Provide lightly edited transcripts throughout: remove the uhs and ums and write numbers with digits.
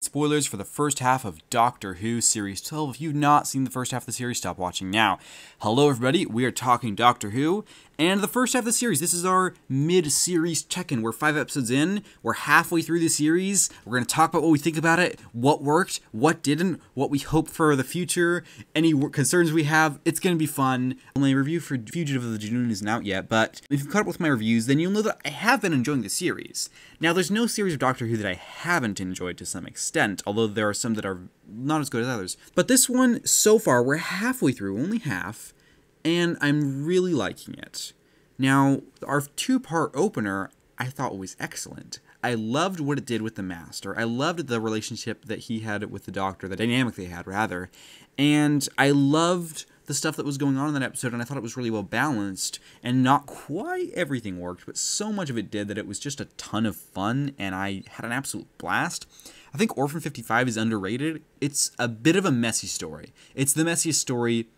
spoilers for the first half of Doctor Who Series 12. If you've not seen the first half of the series, stop watching now. Hello everybody, we are talking Doctor Who, and the first half of the series, this is our mid-series check-in. We're 5 episodes in, we're halfway through the series, we're going to talk about what we think about it, what worked, what didn't, what we hope for the future, any concerns we have. It's going to be fun. My review for Fugitive of the Junoon isn't out yet, but if you've caught up with my reviews, then you'll know that I have been enjoying the series. Now, there's no series of Doctor Who that I haven't enjoyed to some extent, although there are some that are not as good as others. But this one, so far, we're halfway through, only half, and I'm really liking it. Now, our two-part opener, I thought was excellent. I loved what it did with the Master. I loved the relationship that he had with the Doctor, the dynamic they had, rather. And I loved the stuff that was going on in that episode, and I thought it was really well balanced, and not quite everything worked, but so much of it did that it was just a ton of fun, and I had an absolute blast. I think Orphan 55 is underrated. It's a bit of a messy story. It's the messiest story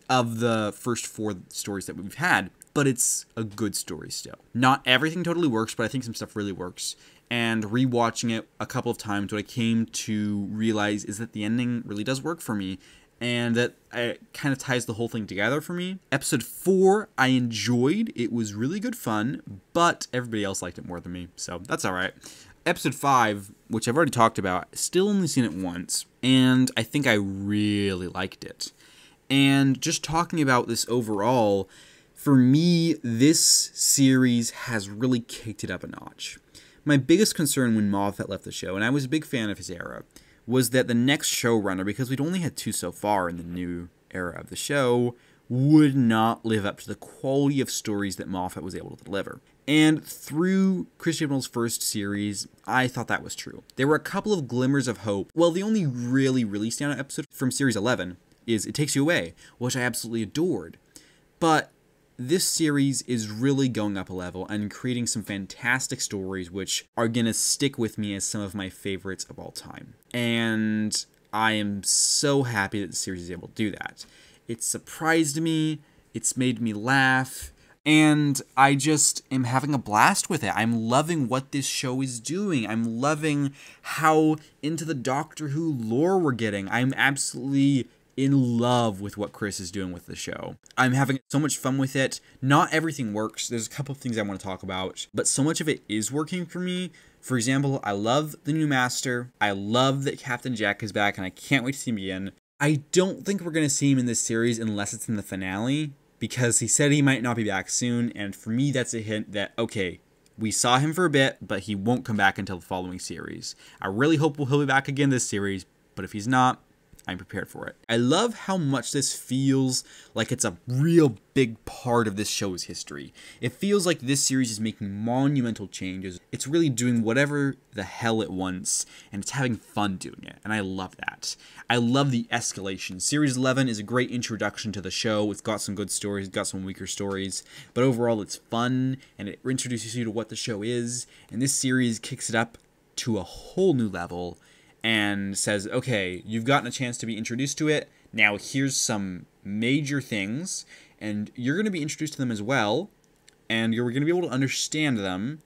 of the first 4 stories that we've had, but it's a good story still. Not everything totally works, but I think some stuff really works. And rewatching it a couple of times, what I came to realize is that the ending really does work for me, and that it kind of ties the whole thing together for me. Episode 4, I enjoyed. It was really good fun, but everybody else liked it more than me, so that's alright. Episode 5, which I've already talked about, still only seen it once, and I think I really liked it. And just talking about this overall, for me, this series has really kicked it up a notch. My biggest concern when Moffat left the show, and I was a big fan of his era, was that the next showrunner, because we'd only had 2 so far in the new era of the show, would not live up to the quality of stories that Moffat was able to deliver. And through Chris Chibnall's first series, I thought that was true. There were a couple of glimmers of hope. Well, the only really standout episode from Series 11 is It Takes You Away, which I absolutely adored. But this series is really going up a level and creating some fantastic stories which are going to stick with me as some of my favorites of all time. And I am so happy that the series is able to do that. It surprised me, it's made me laugh, and I just am having a blast with it. I'm loving what this show is doing. I'm loving how into the Doctor Who lore we're getting. I'm absolutely in love with what Chris is doing with the show. I'm having so much fun with it. Not everything works. There's a couple of things I want to talk about, but so much of it is working for me. For example, I love the new Master. I love that Captain Jack is back, and I can't wait to see him again. I don't think we're going to see him in this series unless it's in the finale, because he said he might not be back soon, and for me that's a hint that, okay, we saw him for a bit, but he won't come back until the following series. I really hope he'll be back again this series, but if he's not, I'm prepared for it. I love how much this feels like it's a real big part of this show's history. It feels like this series is making monumental changes. It's really doing whatever the hell it wants, and it's having fun doing it, and I love that. I love the escalation. Series 11 is a great introduction to the show. It's got some good stories, it's got some weaker stories, but overall it's fun, and it introduces you to what the show is, and this series kicks it up to a whole new level and says, okay, you've gotten a chance to be introduced to it, now here's some major things, and you're going to be introduced to them as well, and you're going to be able to understand them,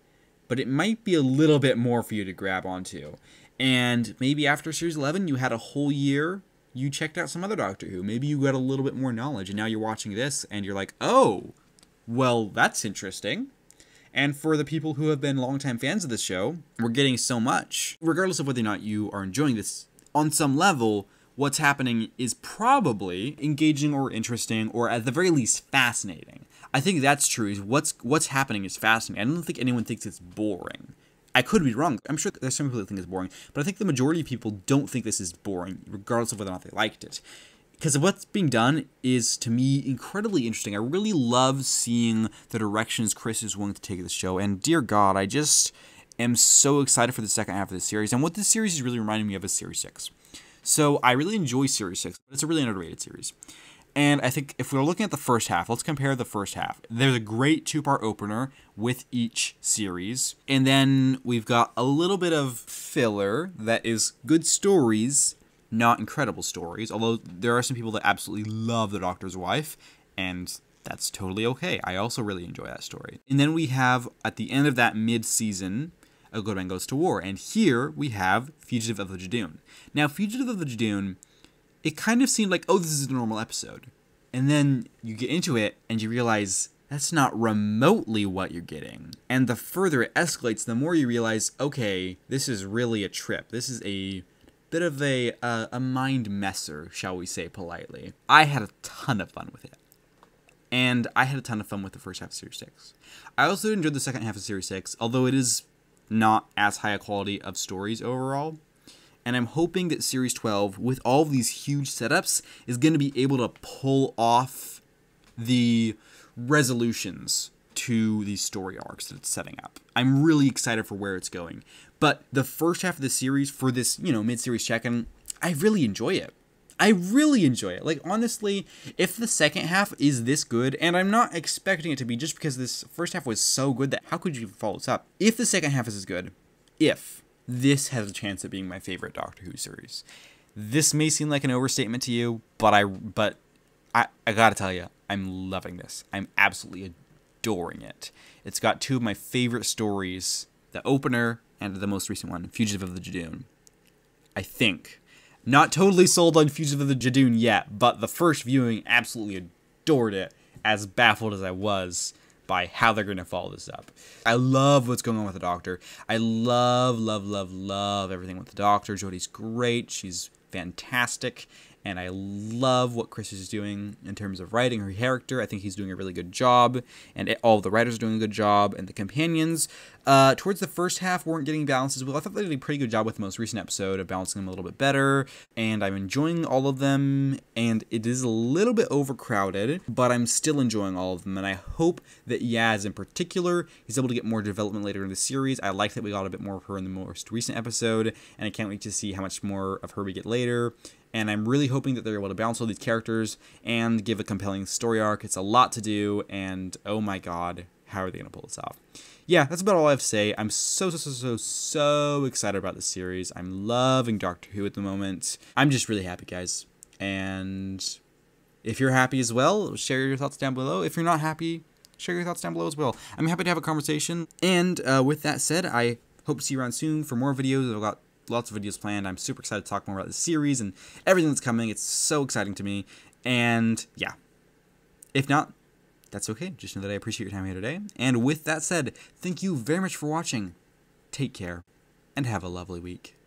but it might be a little bit more for you to grab onto. And maybe after Series 11, you had a whole year, you checked out some other Doctor Who, maybe you got a little bit more knowledge, and now you're watching this, and you're like, oh, well, that's interesting. And for the people who have been longtime fans of this show, we're getting so much. Regardless of whether or not you are enjoying this, on some level, what's happening is probably engaging or interesting, or at the very least, fascinating. I think that's true. Is what's happening is fascinating. I don't think anyone thinks it's boring. I could be wrong. I'm sure there's some people that think it's boring, but I think the majority of people don't think this is boring, regardless of whether or not they liked it. Because what's being done is, to me, incredibly interesting. I really love seeing the directions Chris is willing to take this show. And dear God, I just am so excited for the second half of this series. And what this series is really reminding me of is Series 6. So I really enjoy Series 6, but it's a really underrated series. And I think if we're looking at the first half, let's compare the first half. There's a great 2-part opener with each series. And then we've got a little bit of filler that is good stories, not incredible stories, although there are some people that absolutely love The Doctor's Wife, and that's totally okay. I also really enjoy that story. And then we have, at the end of that mid-season, a good man goes to war. And here we have Fugitive of the Jadoon. Now, Fugitive of the Jadoon, it kind of seemed like, oh, this is a normal episode. And then you get into it and you realize that's not remotely what you're getting. And the further it escalates, the more you realize, okay, this is really a trip. This is a bit of a mind messer, shall we say politely. I had a ton of fun with it. And I had a ton of fun with the first half of Series 6. I also enjoyed the second half of Series 6, although it is not as high a quality of stories overall. And I'm hoping that Series 12, with all of these huge setups, is going to be able to pull off the resolutions to these story arcs that it's setting up. I'm really excited for where it's going. But the first half of the series, for this, mid-series check-in, I really enjoy it. I really enjoy it. Like, honestly, if the second half is this good, and I'm not expecting it to be just because this first half was so good that how could you follow this up? If the second half is as good, this has a chance of being my favorite Doctor Who series. This may seem like an overstatement to you, but I gotta tell you, I'm loving this. I'm absolutely adoring it. It's got two of my favorite stories, the opener and the most recent one, Fugitive of the Jadoon. I think. Not totally sold on Fugitive of the Jadoon yet, but the first viewing absolutely adored it, as baffled as I was by how they're going to follow this up. I love what's going on with the Doctor. I love everything with the Doctor. Jodie's great. She's fantastic. And I love what Chris is doing in terms of writing her character. I think he's doing a really good job. And all of the writers are doing a good job. And the companions, towards the first half, weren't getting balanced as well. I thought they did a pretty good job with the most recent episode of balancing them a little bit better. And I'm enjoying all of them. And it is a little bit overcrowded, but I'm still enjoying all of them. And I hope that Yaz in particular is able to get more development later in the series. I like that we got a bit more of her in the most recent episode. And I can't wait to see how much more of her we get later. And I'm really hoping that they're able to balance all these characters and give a compelling story arc. It's a lot to do, and oh my god, how are they going to pull this off? Yeah, that's about all I have to say. I'm so excited about this series. I'm loving Doctor Who at the moment. I'm just really happy, guys. And if you're happy as well, share your thoughts down below. If you're not happy, share your thoughts down below as well. I'm happy to have a conversation. And with that said, I hope to see you around soon for more videos. I've got lots of videos planned. I'm super excited to talk more about the series and everything that's coming. It's so exciting to me. And yeah, if not, that's okay. Just know that I appreciate your time here today. And with that said, thank you very much for watching. Take care and have a lovely week.